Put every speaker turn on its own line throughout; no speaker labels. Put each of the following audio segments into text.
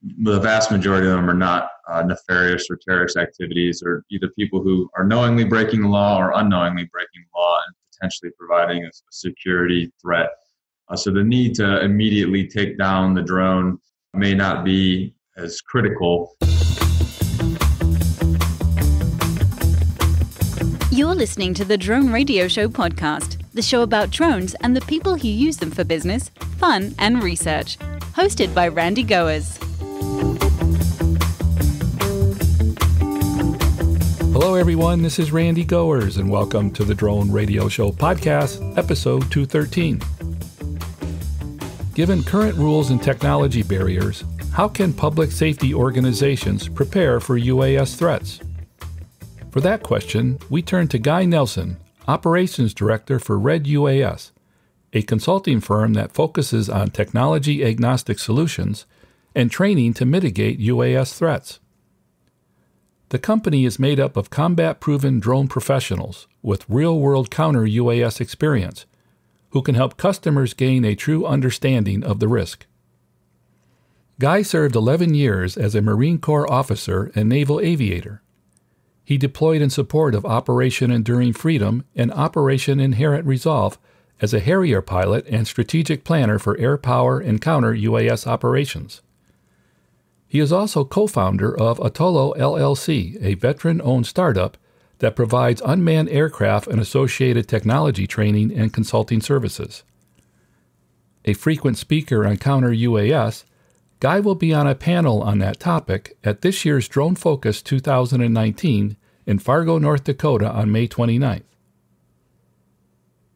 the vast majority of them are not nefarious or terrorist activities, or either people who are knowingly breaking the law or unknowingly breaking the law and potentially providing a security threat. So the need to immediately take down the drone may not be as critical.
You're listening to the Drone Radio Show podcast, the show about drones and the people who use them for business, fun, and research. Hosted by Randy Goers.
Hello, everyone. This is Randy Goers, and welcome to the Drone Radio Show podcast, episode 213. Given current rules and technology barriers, how can public safety organizations prepare for UAS threats? For that question, we turn to Guy Nelson, Operations Director for redUAS, a consulting firm that focuses on technology-agnostic solutions and training to mitigate UAS threats. The company is made up of combat-proven drone professionals with real-world counter-UAS experience who can help customers gain a true understanding of the risk. Guy served 11 years as a Marine Corps officer and naval aviator. He deployed in support of Operation Enduring Freedom and Operation Inherent Resolve as a Harrier pilot and strategic planner for air power and counter-UAS operations. He is also co-founder of Attollo LLC, a veteran-owned startup that provides unmanned aircraft and associated technology training and consulting services. A frequent speaker on counter-UAS, Guy will be on a panel on that topic at this year's Drone Focus 2019 in Fargo, North Dakota on May 29th.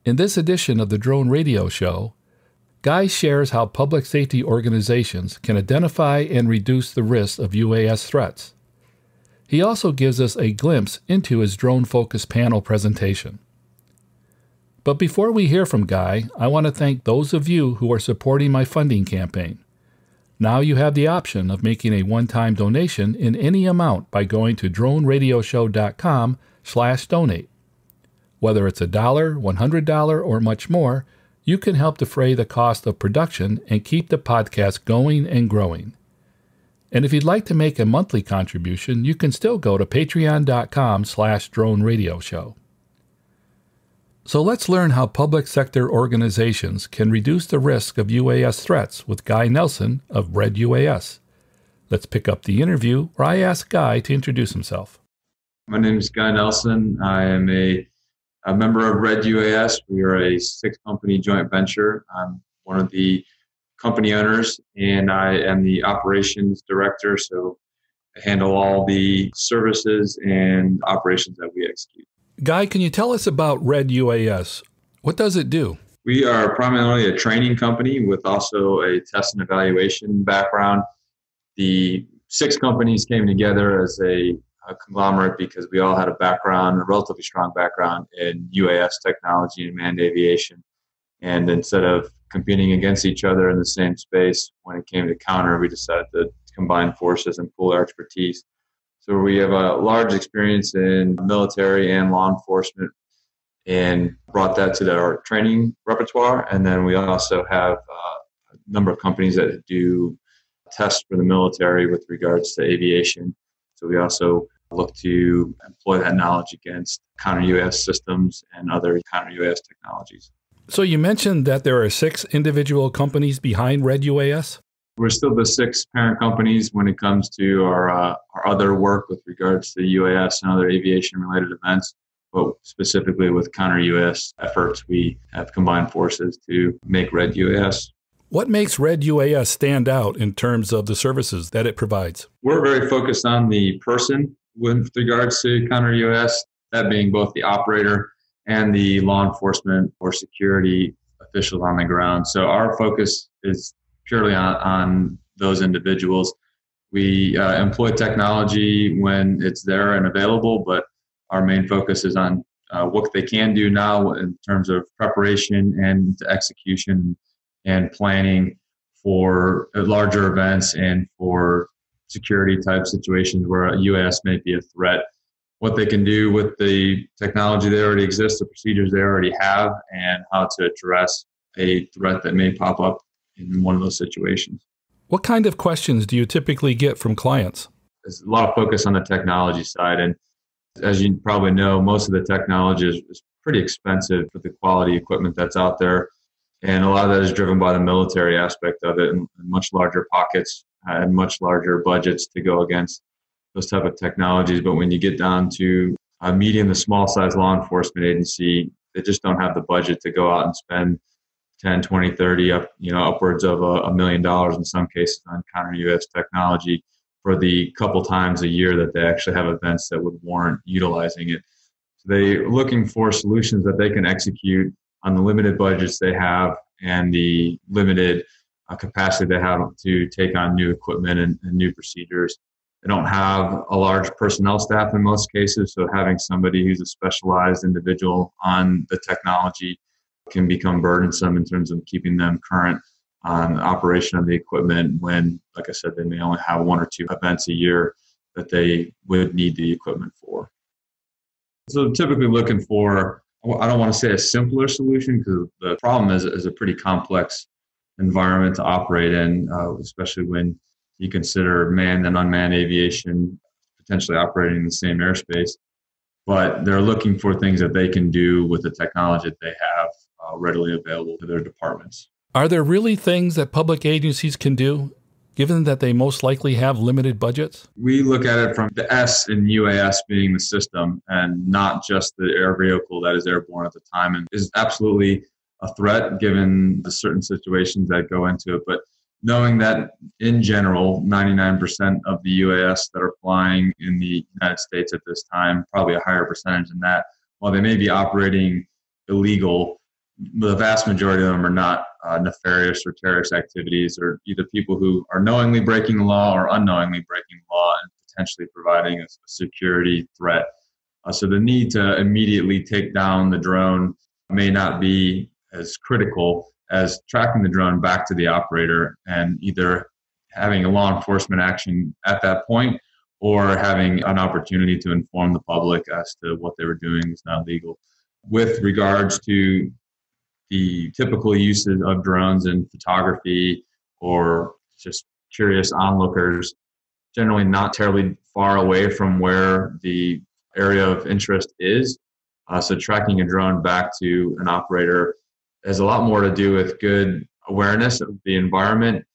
In this edition of the Drone Radio Show, Guy shares how public safety organizations can identify and reduce the risk of UAS threats. He also gives us a glimpse into his Drone Focus panel presentation. But before we hear from Guy, I want to thank those of you who are supporting my funding campaign. Now you have the option of making a one-time donation in any amount by going to droneradioshow.com/donate. Whether it's $1, $100, or much more, you can help defray the cost of production and keep the podcast going and growing. And if you'd like to make a monthly contribution, you can still go to patreon.com/droneradioshow. So let's learn how public sector organizations can reduce the risk of UAS threats with Guy Nelson of redUAS. Let's pick up the interview where I asked Guy to introduce himself.
My name is Guy Nelson. I am a member of redUAS. We are a 6-company joint venture. I'm one of the company owners, and I am the operations director, so I handle all the services and operations that we execute.
Guy, can you tell us about redUAS? What does it do?
We are primarily a training company with also a test and evaluation background. The 6 companies came together as a conglomerate because we all had a relatively strong background in UAS technology and manned aviation. And instead of competing against each other in the same space, when it came to counter, we decided to combine forces and pool our expertise. So we have a large experience in military and law enforcement and brought that to our training repertoire. And then we also have a number of companies that do tests for the military with regards to aviation. So we also look to employ that knowledge against counter-UAS systems and other counter-UAS technologies.
So you mentioned that there are 6 individual companies behind redUAS?
We're still the 6 parent companies when it comes to our other work with regards to UAS and other aviation-related events, but specifically with counter-UAS efforts, we have combined forces to make redUAS.
What makes redUAS stand out in terms of the services that it provides?
We're very focused on the person with regards to counter-UAS, that being both the operator and the law enforcement or security officials on the ground. So our focus is purely on those individuals. We employ technology when it's there and available, but our main focus is on what they can do now in terms of preparation and execution and planning for larger events and for security type situations where a UAS may be a threat. What they can do with the technology that already exists, the procedures they already have, and how to address a threat that may pop up in one of those situations.
What kind of questions do you typically get from clients?
There's a lot of focus on the technology side. And as you probably know, most of the technology is pretty expensive for the quality equipment that's out there. And a lot of that is driven by the military aspect of it, and much larger pockets and much larger budgets to go against those type of technologies. But when you get down to a medium to small size law enforcement agency, they just don't have the budget to go out and spend 10, 20, 30, upwards of $1 million in some cases on counter-UAS technology for the couple times a year that they actually have events that would warrant utilizing it. So they're looking for solutions that they can execute on the limited budgets they have and the limited capacity they have to take on new equipment and new procedures. They don't have a large personnel staff in most cases, so having somebody who's a specialized individual on the technology can become burdensome in terms of keeping them current on the operation of the equipment when, like I said, they may only have 1 or 2 events a year that they would need the equipment for. So typically looking for, I don't want to say a simpler solution, because the problem is a pretty complex environment to operate in, especially when you consider manned and unmanned aviation potentially operating in the same airspace. But they're looking for things that they can do with the technology that they have readily available to their departments.
Are there really things that public agencies can do, given that they most likely have limited budgets?
We look at it from the S in UAS being the system and not just the air vehicle that is airborne at the time, and is absolutely a threat given the certain situations that go into it. But knowing that in general, 99% of the UAS that are flying in the United States at this time, probably a higher percentage than that, while they may be operating illegal, the vast majority of them are not nefarious or terrorist activities, or either people who are knowingly breaking the law or unknowingly breaking the law and potentially providing a security threat. So the need to immediately take down the drone may not be as critical as tracking the drone back to the operator and either having a law enforcement action at that point or having an opportunity to inform the public as to what they were doing is not legal. With regards to the typical uses of drones in photography or just curious onlookers, generally not terribly far away from where the area of interest is. So tracking a drone back to an operator has a lot more to do with good awareness of the environment,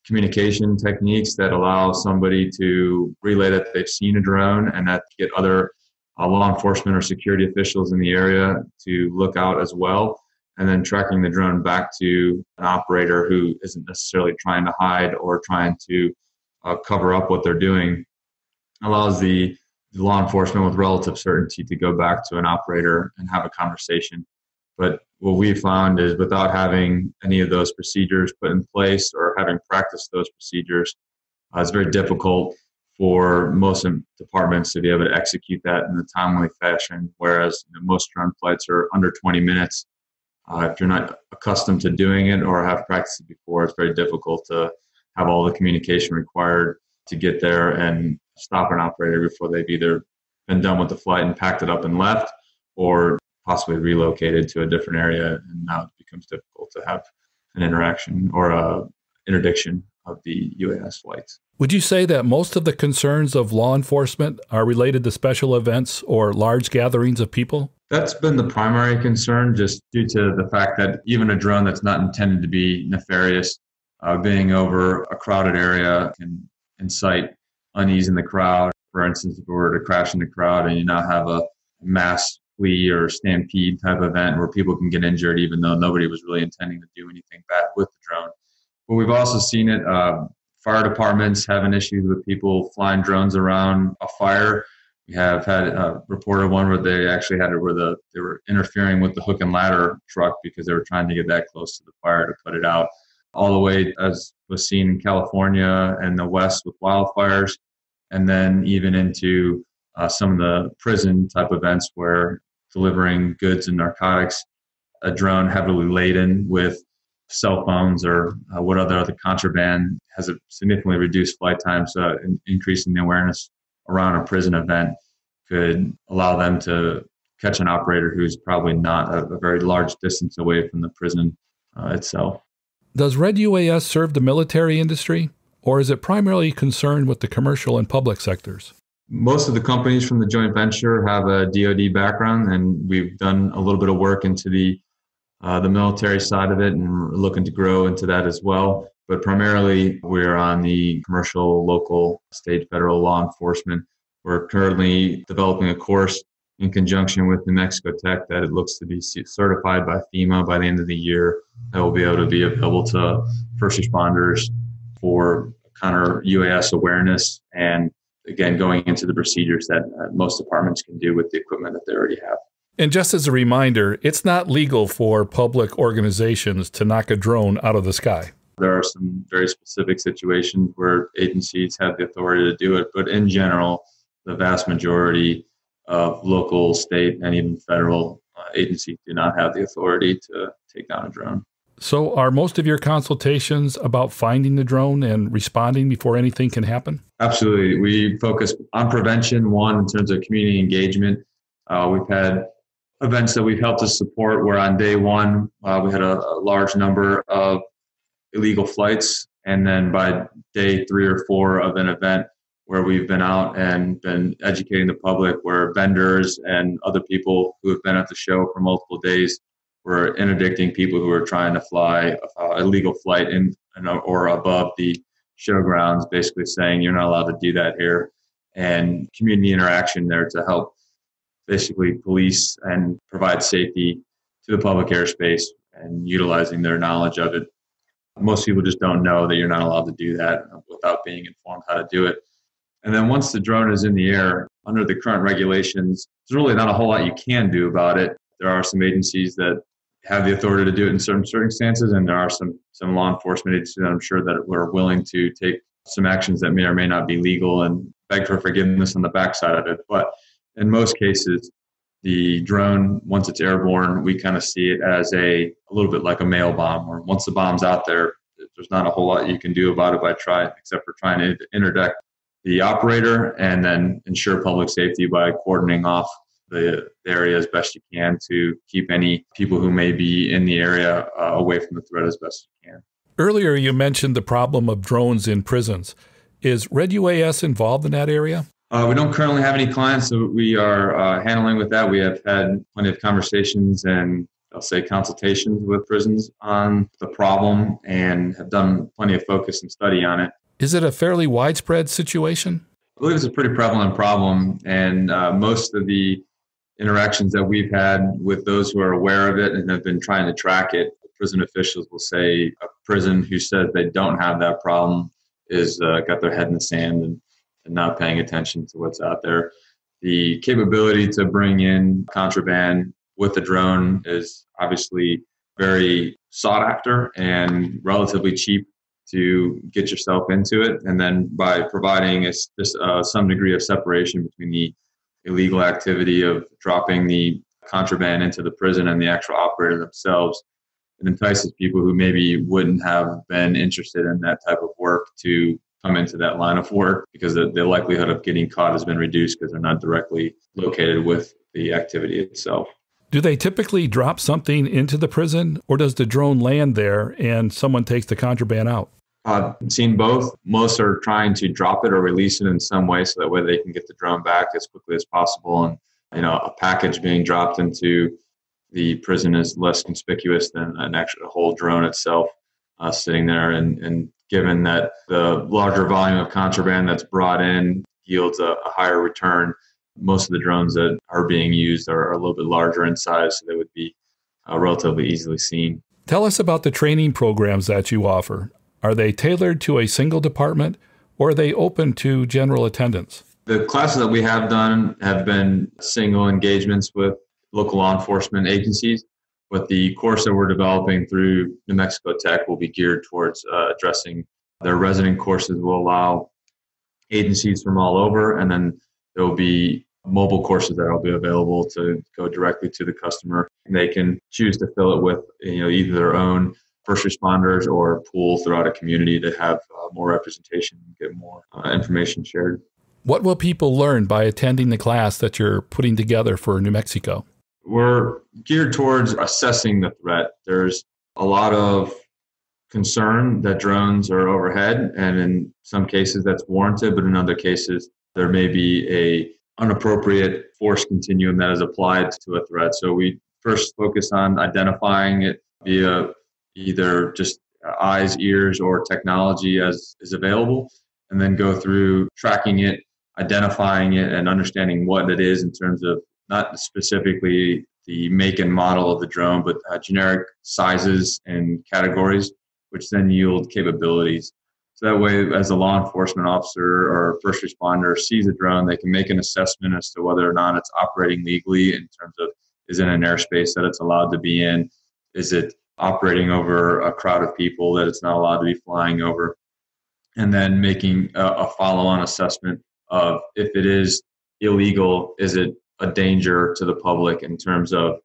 communication techniques that allow somebody to relay that they've seen a drone and that get other law enforcement or security officials in the area to look out as well. And then tracking the drone back to an operator who isn't necessarily trying to hide or trying to cover up what they're doing allows the law enforcement with relative certainty to go back to an operator and have a conversation. But what we found is without having any of those procedures put in place or having practiced those procedures, it's very difficult for most departments to be able to execute that in a timely fashion, whereas most drone flights are under 20 minutes. If you're not accustomed to doing it or have practiced it before, it's very difficult to have all the communication required to get there and stop an operator before they've either been done with the flight and packed it up and left, or possibly relocated to a different area, and now it becomes difficult to have an interaction or a interdiction of the UAS flights.
Would you say that most of the concerns of law enforcement are related to special events or large gatherings of people?
That's been the primary concern, just due to the fact that even a drone that's not intended to be nefarious, being over a crowded area can incite unease in the crowd. For instance, if we were to crash in the crowd and you now have a mass flee or stampede type event where people can get injured even though nobody was really intending to do anything bad with the drone. But we've also seen it, fire departments having issues with people flying drones around a fire. We have had reported one where they actually had it where they were interfering with the hook and ladder truck because they were trying to get that close to the fire to put it out. All the way, as was seen in California and the West with wildfires, and then even into some of the prison type events where delivering goods and narcotics, a drone heavily laden with cell phones or what other contraband has a significantly reduced flight time. So increasing the awareness around a prison event could allow them to catch an operator who's probably not a very large distance away from the prison itself.
Does redUAS serve the military industry? or is it primarily concerned with the commercial and public sectors?
Most of the companies from the joint venture have a DoD background, and we've done a little bit of work into the military side of it, and we're looking to grow into that as well. But primarily, we're on the commercial, local, state, federal law enforcement. We're currently developing a course in conjunction with New Mexico Tech that it looks to be certified by FEMA by the end of the year. That will be able to be available to first responders for counter-UAS awareness, and again, going into the procedures that most departments can do with the equipment that they already have.
And just as a reminder, it's not legal for public organizations to knock a drone out of the sky.
There are some very specific situations where agencies have the authority to do it, but in general, the vast majority of local, state, and even federal agencies do not have the authority to take down a drone.
So are most of your consultations about finding the drone and responding before anything can happen?
Absolutely. We focus on prevention, one, in terms of community engagement. We've had events that we've helped to support where on day one, we had a large number of illegal flights. And then by day 3 or 4 of an event where we've been out and been educating the public, where vendors and other people who have been at the show for multiple days were interdicting people who are trying to fly a illegal flight in or above the showgrounds, basically saying you're not allowed to do that here, and community interaction there to help basically police and provide safety to the public airspace and utilizing their knowledge of it. Most people just don't know that you're not allowed to do that without being informed how to do it. And then once the drone is in the air, under the current regulations, there's really not a whole lot you can do about it. There are some agencies that have the authority to do it in certain circumstances, and there are some law enforcement agencies that I'm sure that we're willing to take some actions that may or may not be legal and beg for forgiveness on the backside of it. But in most cases, the drone, once it's airborne, we kind of see it as a little bit like a mail bomb, where once the bomb's out there, there's not a whole lot you can do about it except for trying to interdict the operator and then ensure public safety by cordoning off the area as best you can to keep any people who may be in the area away from the threat as best you can.
Earlier, you mentioned the problem of drones in prisons. Is redUAS involved in that area?
We don't currently have any clients that we are handling with that. We have had plenty of conversations and I'll say consultations with prisons on the problem and have done plenty of focus and study on it.
Is it a fairly widespread situation?
I believe it's a pretty prevalent problem, and most of the interactions that we've had with those who are aware of it and have been trying to track it, prison officials will say a prison who says they don't have that problem is got their head in the sand and not paying attention to what's out there. The capability to bring in contraband with a drone is obviously very sought after and relatively cheap to get yourself into it. And then by providing some degree of separation between the illegal activity of dropping the contraband into the prison and the actual operator themselves, it entices people who maybe wouldn't have been interested in that type of work to come into that line of work, because the likelihood of getting caught has been reduced because they're not directly located with the activity itself.
Do they typically drop something into the prison, or does the drone land there and someone takes the contraband out?
I've seen both. Most are trying to drop it or release it in some way so that way they can get the drone back as quickly as possible. And a package being dropped into the prison is less conspicuous than a whole drone itself sitting there. And given that the larger volume of contraband that's brought in yields a higher return, most of the drones that are being used are a little bit larger in size, so they would be relatively easily seen.
Tell us about the training programs that you offer. Are they tailored to a single department, or are they open to general attendance?
The classes that we have done have been single engagements with local law enforcement agencies, but the course that we're developing through New Mexico Tech will be geared towards addressing their resident courses. Will allow agencies from all over, and then there will be mobile courses that will be available to go directly to the customer. And they can choose to fill it with either their own first responders or pool throughout a community to have more representation and get more information shared.
What will people learn by attending the class that you're putting together for New Mexico?
We're geared towards assessing the threat. There's a lot of concern that drones are overhead, and in some cases that's warranted, but in other cases there may be a inappropriate force continuum that is applied to a threat. So we first focus on identifying it via either just eyes, ears, or technology as is available, and then go through tracking it, identifying it, and understanding what it is in terms of not specifically the make and model of the drone, but generic sizes and categories, which then yield capabilities. So that way, as a law enforcement officer or first responder sees a drone, they can make an assessment as to whether or not it's operating legally in terms of, is it an airspace that it's allowed to be in? Is it operating over a crowd of people that it's not allowed to be flying over? And then making a follow-on assessment of, if it is illegal, is it a danger to the public in terms of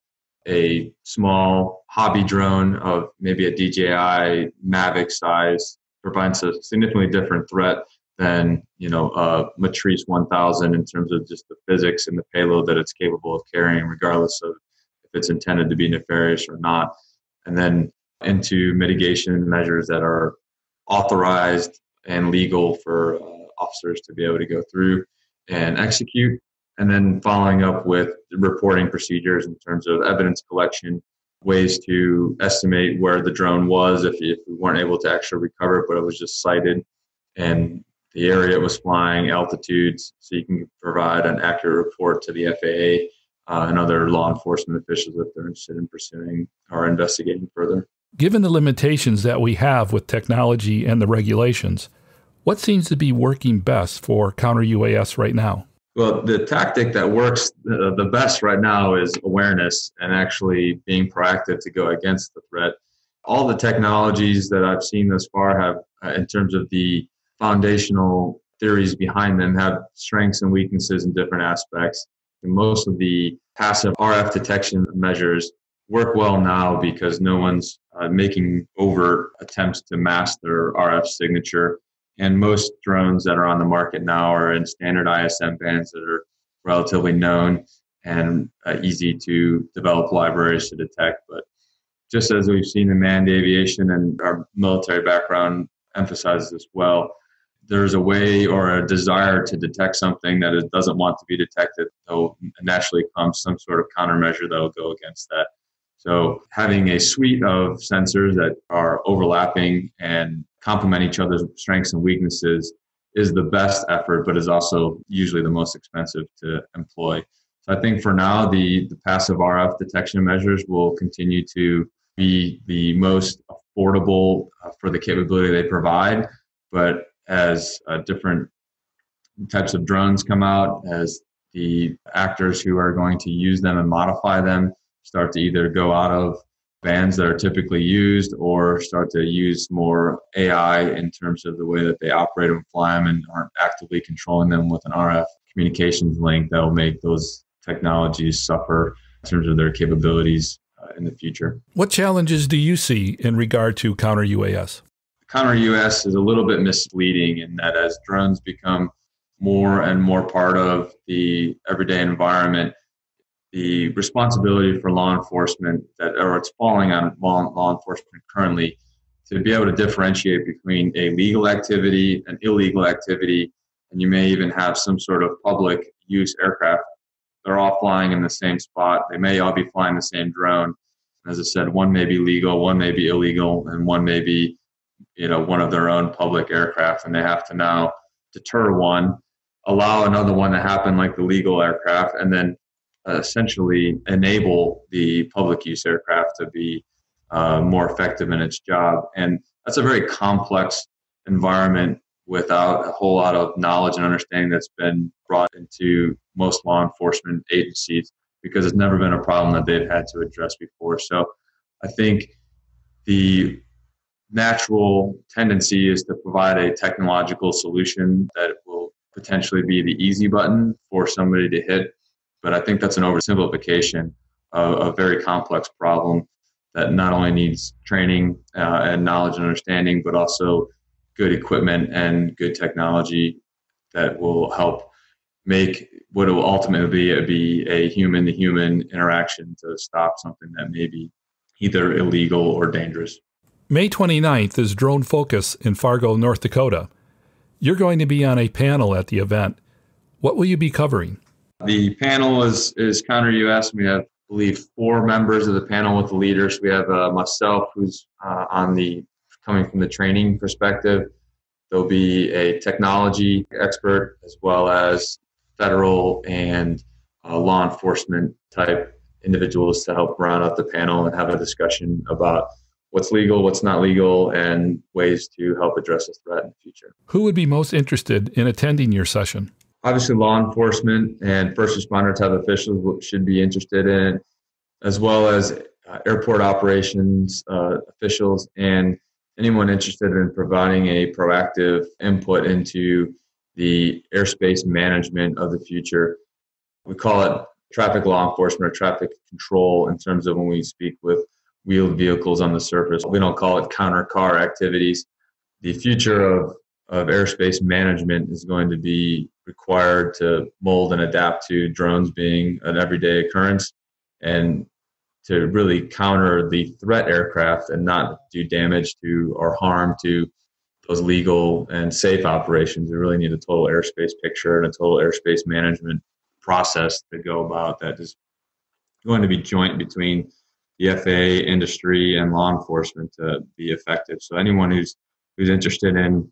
a small hobby drone of maybe a DJI Mavic size provides a significantly different threat than, a Matrice 1000 in terms of just the physics and the payload that it's capable of carrying, regardless of if it's intended to be nefarious or not. And then into mitigation measures that are authorized and legal for officers to be able to go through and execute. And then following up with reporting procedures in terms of evidence collection, ways to estimate where the drone was if we weren't able to actually recover it, but it was just sighted, and the area it was flying, altitudes, so you can provide an accurate report to the FAA and other law enforcement officials if they're interested in pursuing or investigating further.
Given the limitations that we have with technology and the regulations, what seems to be working best for counter-UAS right now?
Well, the tactic that works the best right now is awareness and actually being proactive to go against the threat. All the technologies that I've seen thus far have, in terms of the foundational theories behind them, have strengths and weaknesses in different aspects. And most of the passive RF detection measures work well now because no one's making overt attempts to mask their RF signature. And most drones that are on the market now are in standard ISM bands that are relatively known and easy to develop libraries to detect. But just as we've seen in manned aviation, and our military background emphasizes as well, there's a way or a desire to detect something that it doesn't want to be detected. So naturally comes some sort of countermeasure that will go against that. So having a suite of sensors that are overlapping and complement each other's strengths and weaknesses is the best effort, but is also usually the most expensive to employ. So I think for now, the passive RF detection measures will continue to be the most affordable for the capability they provide. But as different types of drones come out, as the actors who are going to use them and modify them start to either go out of bands that are typically used or start to use more AI in terms of the way that they operate and fly them and aren't actively controlling them with an RF communications link, that will make those technologies suffer in terms of their capabilities in the future.
What challenges do you see in regard to counter-UAS?
Counter-UAS is a little bit misleading in that as drones become more and more part of the everyday environment, the responsibility for law enforcement it's falling on law enforcement currently to be able to differentiate between a legal activity and illegal activity. And you may even have some sort of public use aircraft. They're all flying in the same spot. They may all be flying the same drone. As I said, one may be legal, one may be illegal, and one may be, one of their own public aircraft. And they have to now deter one, allow another one to happen like the legal aircraft, and then essentially enable the public use aircraft to be more effective in its job. And that's a very complex environment without a whole lot of knowledge and understanding that's been brought into most law enforcement agencies, because it's never been a problem that they've had to address before. So I think the natural tendency is to provide a technological solution that will potentially be the easy button for somebody to hit. But I think that's an oversimplification of a very complex problem that not only needs training and knowledge and understanding, but also good equipment and good technology that will help make what will ultimately be a human-to-human interaction to stop something that may be either illegal or dangerous.
May 29th is Drone Focus in Fargo, North Dakota. You're going to be on a panel at the event. What will you be covering?
The panel is counter-UAS. We have, I believe, 4 members of the panel with the leaders. We have myself, who's coming from the training perspective. There'll be a technology expert, as well as federal and law enforcement type individuals to help round out the panel and have a discussion about what's legal, what's not legal, and ways to help address this threat in the future.
Who would be most interested in attending your session?
Obviously, law enforcement and first responder type officials should be interested in, as well as airport operations officials and anyone interested in providing a proactive input into the airspace management of the future. We call it traffic law enforcement or traffic control in terms of when we speak with wheeled vehicles on the surface. We don't call it counter-car activities. The future of airspace management is going to be required to mold and adapt to drones being an everyday occurrence, and to really counter the threat aircraft and not do damage to or harm to those legal and safe operations. We really need a total airspace picture and a total airspace management process to go about that is going to be joint between the FAA, industry, and law enforcement to be effective. So anyone who's interested in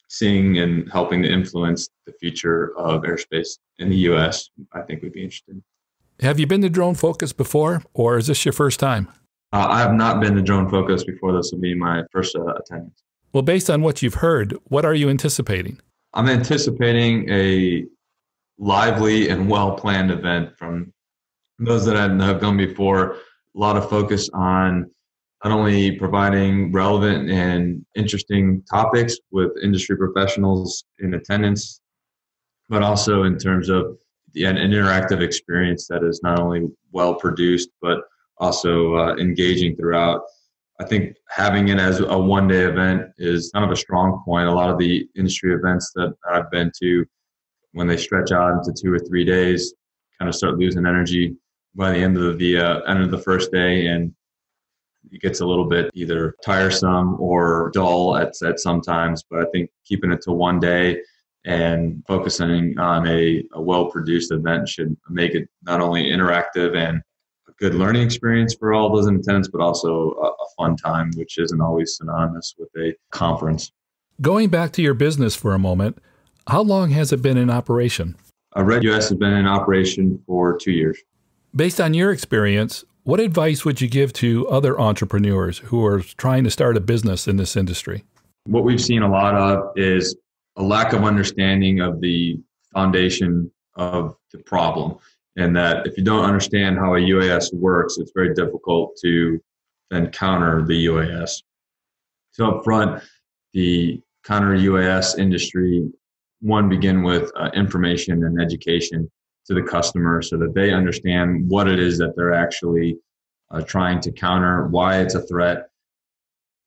seeing and helping to influence the future of airspace in the U.S., I think would be interested.
Have you been to Drone Focus before, or is this your first time?
I have not been to Drone Focus before. This will be my first attendance.
Well, based on what you've heard, what are you anticipating?
I'm anticipating a lively and well-planned event from those that have gone before. A lot of focus on not only providing relevant and interesting topics with industry professionals in attendance, but also in terms of an interactive experience that is not only well produced, but also engaging throughout. I think having it as a one-day event is kind of a strong point. A lot of the industry events that I've been to, when they stretch out into 2 or 3 days, kind of start losing energy by the end of the first day, and it gets a little bit either tiresome or dull at some times. But I think keeping it to one day and focusing on a well-produced event should make it not only interactive and a good learning experience for all those in attendance, but also a fun time, which isn't always synonymous with a conference.
Going back to your business for a moment, how long has it been in operation?
redUAS has been in operation for 2 years.
Based on your experience, what advice would you give to other entrepreneurs who are trying to start a business in this industry?
What we've seen a lot of is a lack of understanding of the foundation of the problem, and that if you don't understand how a UAS works, it's very difficult to then counter the UAS. So up front, the counter-UAS industry, begin with information and education to the customer so that they understand what it is that they're actually trying to counter, why it's a threat.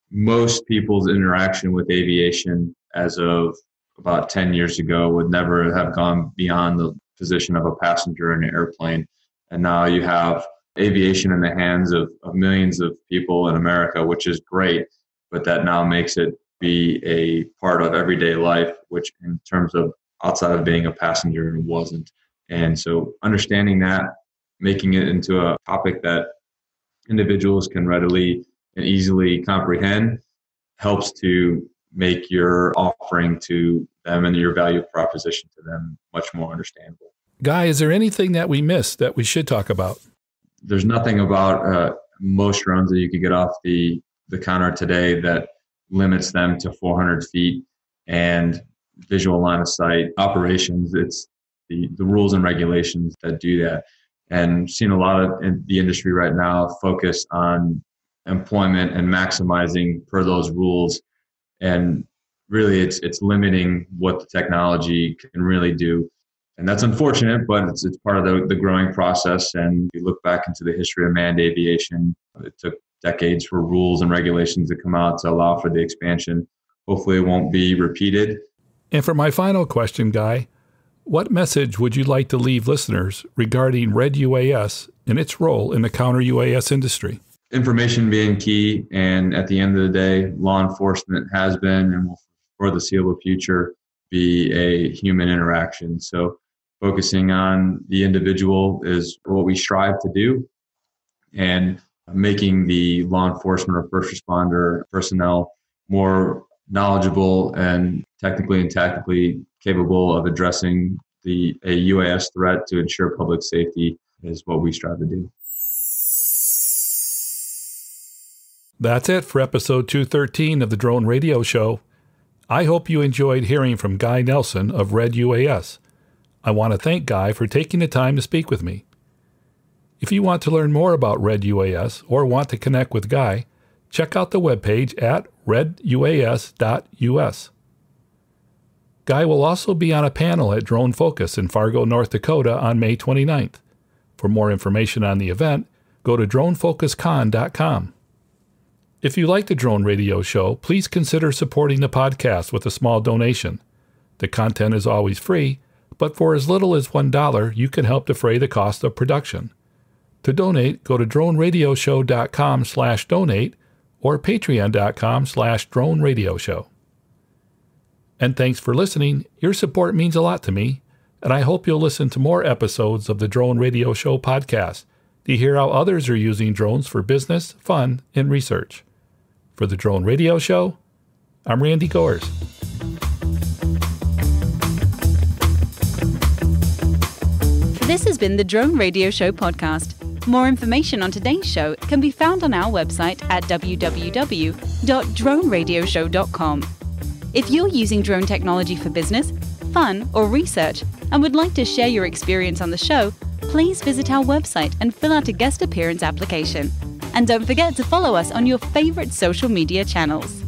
Most people's interaction with aviation as of about 10 years ago would never have gone beyond the position of a passenger in an airplane. And now you have aviation in the hands of millions of people in America, which is great, but that now makes it be a part of everyday life, which in terms of outside of being a passenger wasn't. And so understanding that, making it into a topic that individuals can readily and easily comprehend, helps to make your offering to them and your value proposition to them much more understandable.
Guy, is there anything that we missed that we should talk about?
There's nothing about most drones that you could get off the counter today that limits them to 400 feet and visual line of sight operations. It's the rules and regulations that do that. And seeing a lot of the industry right now focus on employment and maximizing per those rules. And really it's limiting what the technology can really do. And that's unfortunate, but it's part of the growing process. And if you look back into the history of manned aviation, it took decades for rules and regulations to come out to allow for the expansion. Hopefully it won't be repeated.
And for my final question, Guy, what message would you like to leave listeners regarding redUAS and its role in the counter-UAS industry?
information being key, and at the end of the day, law enforcement has been and will, for the foreseeable future, be a human interaction. So focusing on the individual is what we strive to do, and making the law enforcement or first responder personnel more knowledgeable and technically and tactically capable of addressing a UAS threat to ensure public safety is what we strive to do.
That's it for episode 213 of the Drone Radio Show. I hope you enjoyed hearing from Guy Nelson of redUAS. I want to thank Guy for taking the time to speak with me. If you want to learn more about redUAS or want to connect with Guy, check out the webpage at reduas.us. Guy will also be on a panel at Drone Focus in Fargo, North Dakota on May 29th. For more information on the event, go to dronefocuscon.com. If you like the Drone Radio Show, please consider supporting the podcast with a small donation. The content is always free, but for as little as $1, you can help defray the cost of production. To donate, go to droneradioshow.com/donate or patreon.com/droneradioshow. And thanks for listening. Your support means a lot to me, and I hope you'll listen to more episodes of the Drone Radio Show podcast to hear how others are using drones for business, fun, and research. For the Drone Radio Show, I'm Randy Goers.
This has been the Drone Radio Show podcast. More information on today's show can be found on our website at www.droneradioshow.com. If you're using drone technology for business, fun, or research and would like to share your experience on the show, please visit our website and fill out a guest appearance application. And don't forget to follow us on your favorite social media channels.